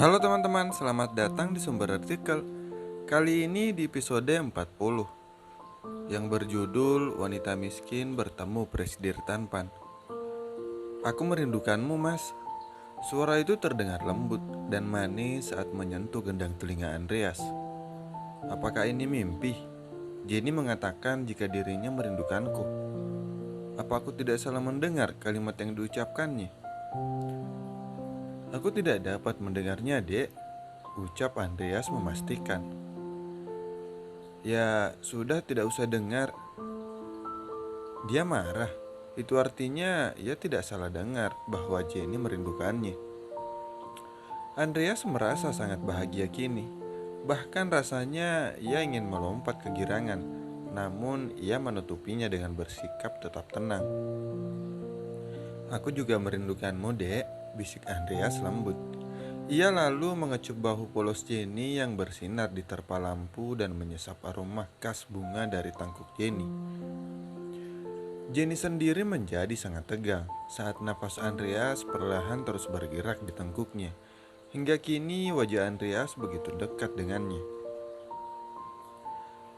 Halo teman-teman, selamat datang di Sumber Artikel. Kali ini di episode 40 yang berjudul Wanita Miskin Bertemu Presidir Tampan. Aku merindukanmu, Mas. Suara itu terdengar lembut dan manis saat menyentuh gendang telinga Andreas. Apakah ini mimpi? Jenny mengatakan jika dirinya merindukanku. Apa aku tidak salah mendengar kalimat yang diucapkannya? Aku tidak dapat mendengarnya, Dek, ucap Andreas memastikan. Ya, sudah tidak usah dengar. Dia marah. Itu artinya ia tidak salah dengar bahwa Jenny merindukannya. Andreas merasa sangat bahagia kini. Bahkan rasanya ia ingin melompat kegirangan, namun ia menutupinya dengan bersikap tetap tenang. Aku juga merindukanmu, Dek, bisik Andreas lembut. Ia lalu mengecup bahu polos Jenny yang bersinar di terpa lampu dan menyesap aroma khas bunga dari tangkuk Jenny. Jenny sendiri menjadi sangat tegang saat napas Andreas perlahan terus bergerak di tengkuknya. Hingga kini wajah Andreas begitu dekat dengannya.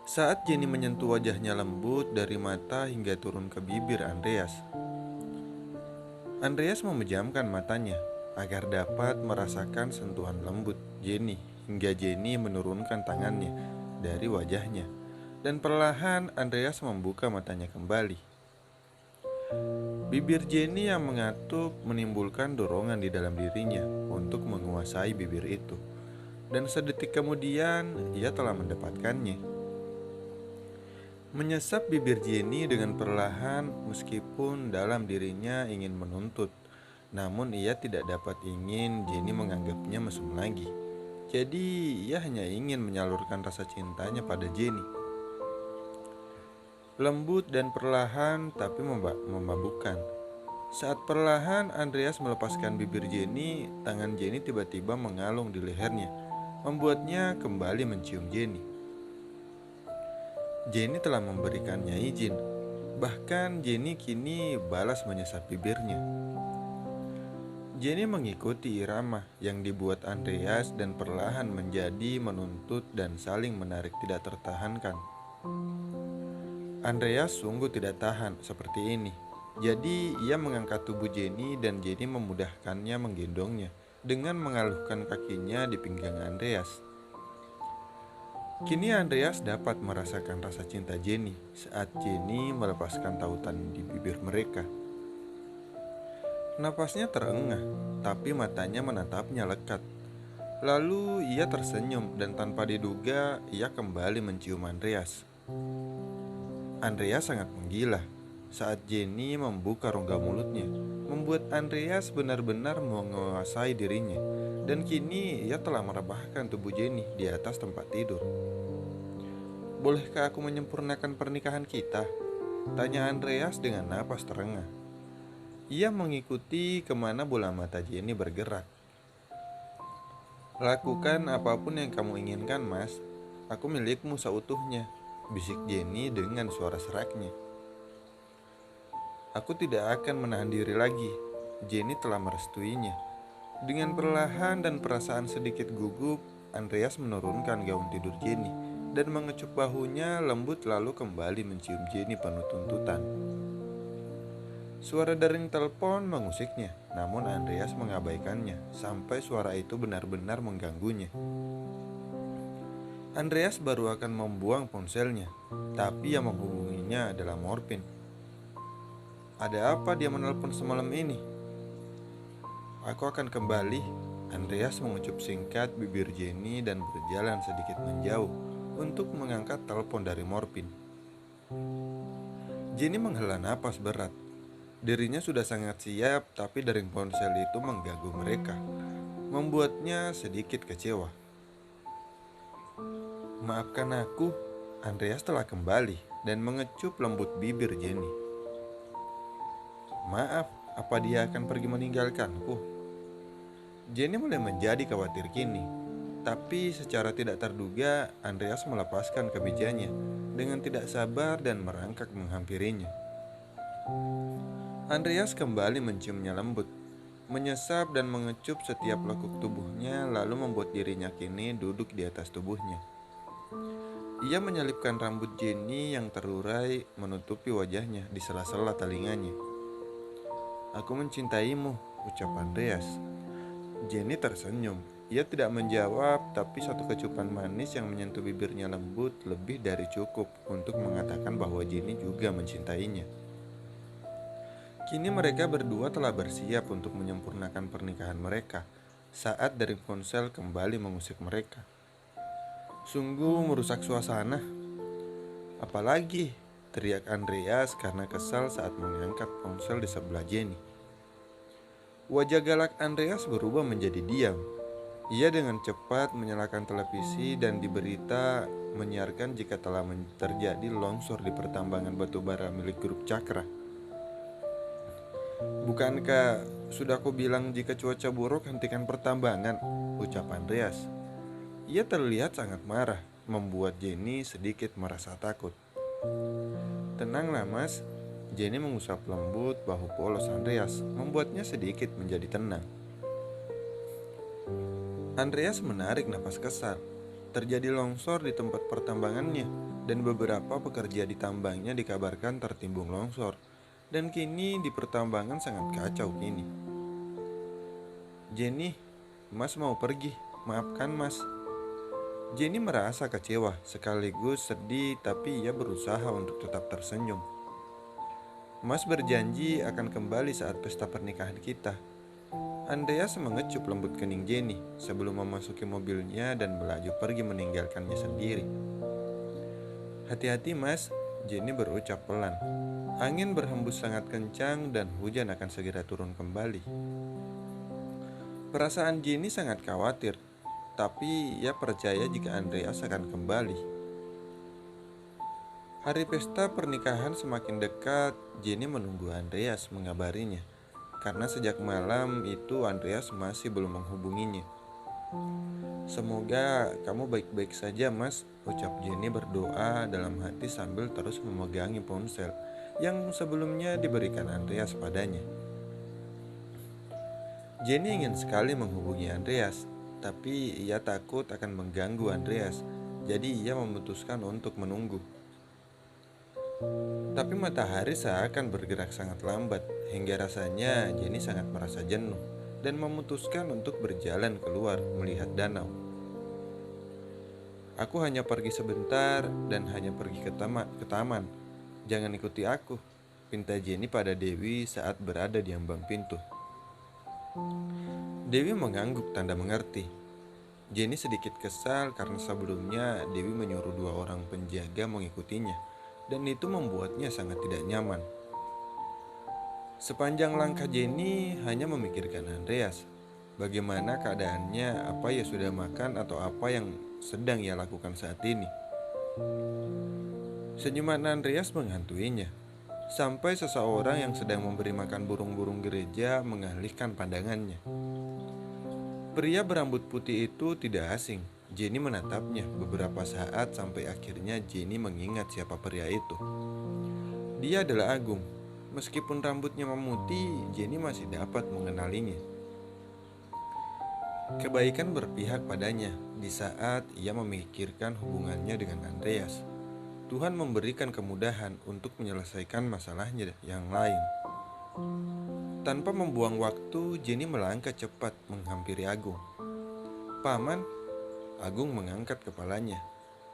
Saat Jenny menyentuh wajahnya lembut dari mata hingga turun ke bibir Andreas memejamkan matanya agar dapat merasakan sentuhan lembut Jenny hingga Jenny menurunkan tangannya dari wajahnya. Dan perlahan Andreas membuka matanya kembali. Bibir Jenny yang mengatup menimbulkan dorongan di dalam dirinya untuk menguasai bibir itu. Dan sedetik kemudian ia telah mendapatkannya. Menyesap bibir Jenny dengan perlahan meskipun dalam dirinya ingin menuntut. Namun ia tidak dapat ingin Jenny menganggapnya mesum lagi. Jadi ia hanya ingin menyalurkan rasa cintanya pada Jenny. Lembut dan perlahan tapi memabukkan. Saat perlahan Andreas melepaskan bibir Jenny, tangan Jenny tiba-tiba mengalung di lehernya, membuatnya kembali mencium Jenny. Jenny telah memberikannya izin. Bahkan Jenny kini balas menyesap bibirnya. Jenny mengikuti irama yang dibuat Andreas dan perlahan menjadi menuntut dan saling menarik tidak tertahankan. Andreas sungguh tidak tahan seperti ini. Jadi ia mengangkat tubuh Jenny dan Jenny memudahkannya menggendongnya dengan mengaluhkan kakinya di pinggang Andreas. Kini Andreas dapat merasakan rasa cinta Jenny saat Jenny melepaskan tautan di bibir mereka. Napasnya terengah, tapi matanya menatapnya lekat. Lalu ia tersenyum dan tanpa diduga ia kembali mencium Andreas. Andreas sangat menggila saat Jenny membuka rongga mulutnya, membuat Andreas benar-benar menguasai dirinya. Dan kini ia telah merebahkan tubuh Jenny di atas tempat tidur. Bolehkah aku menyempurnakan pernikahan kita? Tanya Andreas dengan napas terengah. Ia mengikuti kemana bola mata Jenny bergerak. Lakukan apapun yang kamu inginkan, Mas. Aku milikmu seutuhnya, bisik Jenny dengan suara seraknya. Aku tidak akan menahan diri lagi. Jenny telah merestuinya. Dengan perlahan dan perasaan sedikit gugup, Andreas menurunkan gaun tidur Jenny dan mengecup bahunya lembut lalu kembali mencium Jenny penuh tuntutan. Suara dering telepon mengusiknya, namun Andreas mengabaikannya sampai suara itu benar-benar mengganggunya. Andreas baru akan membuang ponselnya, tapi yang menghubunginya adalah Morpin. Ada apa dia menelpon semalam ini? Aku akan kembali. Andreas mengucup singkat bibir Jenny dan berjalan sedikit menjauh untuk mengangkat telepon dari Morpin. Jenny menghela napas berat. Dirinya sudah sangat siap, tapi dering ponsel itu mengganggu mereka, membuatnya sedikit kecewa. Maafkan aku, Andreas telah kembali dan mengecup lembut bibir Jenny. Maaf, apa dia akan pergi meninggalkanku? Jenny mulai menjadi khawatir kini. Tapi secara tidak terduga Andreas melepaskan kemejanya dengan tidak sabar dan merangkak menghampirinya. Andreas kembali menciumnya lembut. menyesap dan mengecup setiap lekuk tubuhnya, lalu membuat dirinya kini duduk di atas tubuhnya. Ia menyelipkan rambut Jenny yang terurai menutupi wajahnya di sela-sela telinganya. "Aku mencintaimu," ucap Andreas. Jenny tersenyum. Ia tidak menjawab, tapi satu kecupan manis yang menyentuh bibirnya lembut lebih dari cukup untuk mengatakan bahwa Jenny juga mencintainya. Kini mereka berdua telah bersiap untuk menyempurnakan pernikahan mereka saat dari ponsel kembali mengusik mereka. "Sungguh merusak suasana." "Apalagi?" teriak Andreas karena kesal saat mengangkat ponsel di sebelah Jenny. Wajah galak Andreas berubah menjadi diam. Ia dengan cepat menyalakan televisi dan di berita menyiarkan jika telah terjadi longsor di pertambangan batubara milik grup Cakra. "Bukankah sudah aku bilang jika cuaca buruk hentikan pertambangan?" ucap Andreas. Ia terlihat sangat marah, membuat Jenny sedikit merasa takut. "Tenanglah mas." Jenny mengusap lembut bahu polos Andreas, membuatnya sedikit menjadi tenang. Andreas menarik napas kesal. Terjadi longsor di tempat pertambangannya, dan beberapa pekerja di tambangnya dikabarkan tertimbun longsor. Dan kini di pertambangan sangat kacau kini. "Jenny, mas mau pergi, maafkan mas." Jenny merasa kecewa sekaligus sedih, tapi ia berusaha untuk tetap tersenyum. "Mas berjanji akan kembali saat pesta pernikahan kita." Andreas mengecup lembut kening Jenny sebelum memasuki mobilnya dan melaju pergi meninggalkannya sendiri. "Hati-hati mas," Jenny berucap pelan. Angin berhembus sangat kencang dan hujan akan segera turun kembali. Perasaan Jenny sangat khawatir, tapi ia percaya jika Andreas akan kembali. Hari pesta pernikahan semakin dekat. Jenny menunggu Andreas mengabarinya, karena sejak malam itu Andreas masih belum menghubunginya. "Semoga kamu baik-baik saja mas," ucap Jenny berdoa dalam hati sambil terus memegangi ponsel yang sebelumnya diberikan Andreas padanya. Jenny ingin sekali menghubungi Andreas, tapi ia takut akan mengganggu Andreas, jadi ia memutuskan untuk menunggu. Tapi matahari seakan bergerak sangat lambat, hingga rasanya Jenny sangat merasa jenuh dan memutuskan untuk berjalan keluar melihat danau. "Aku hanya pergi sebentar dan hanya pergi ke taman. Jangan ikuti aku," pinta Jenny pada Dewi saat berada di ambang pintu. Dewi mengangguk tanda mengerti. Jenny sedikit kesal karena sebelumnya Dewi menyuruh dua orang penjaga mengikutinya, dan itu membuatnya sangat tidak nyaman. Sepanjang langkah Jenny hanya memikirkan Andreas. Bagaimana keadaannya, apa ia sudah makan atau apa yang sedang ia lakukan saat ini. Senyuman Andreas menghantuinya, sampai seseorang yang sedang memberi makan burung-burung gereja mengalihkan pandangannya. Pria berambut putih itu tidak asing. Jenny menatapnya beberapa saat sampai akhirnya Jenny mengingat siapa pria itu. Dia adalah Agung. Meskipun rambutnya memutih, Jenny masih dapat mengenalinya. Kebaikan berpihak padanya di saat ia memikirkan hubungannya dengan Andreas. Tuhan memberikan kemudahan untuk menyelesaikan masalahnya yang lain. Tanpa membuang waktu, Jenny melangkah cepat menghampiri Agung. "Paman." Agung mengangkat kepalanya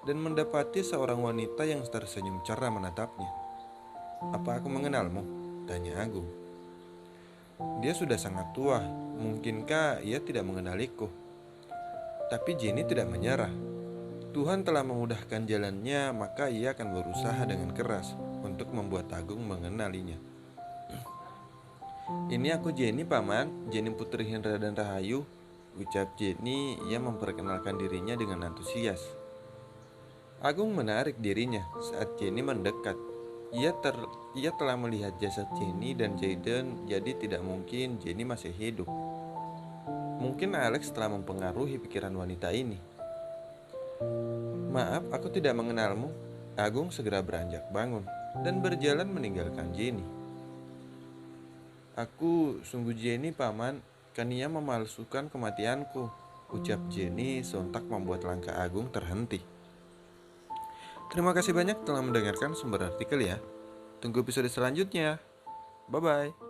dan mendapati seorang wanita yang tersenyum cerah menatapnya. "Apa aku mengenalmu?" tanya Agung. Dia sudah sangat tua, mungkinkah ia tidak mengenaliku? Tapi Jenny tidak menyerah. Tuhan telah memudahkan jalannya, maka ia akan berusaha dengan keras untuk membuat Agung mengenalinya. "Ini aku Jenny, Paman, Jenny Putri Hendra dan Rahayu," ucap Jenny. Ia memperkenalkan dirinya dengan antusias. Agung menarik dirinya saat Jenny mendekat. Ia telah melihat jasad Jenny dan Jayden, jadi tidak mungkin Jenny masih hidup. Mungkin Alex telah mempengaruhi pikiran wanita ini. "Maaf, aku tidak mengenalmu." Agung segera beranjak bangun dan berjalan meninggalkan Jenny. Aku sungguh Jenny, Paman. Kan ia memalsukan kematianku. Ucap Jenny sontak membuat langkah Agung terhenti. Terima kasih banyak telah mendengarkan sumber artikel ya. Tunggu episode selanjutnya. Bye-bye.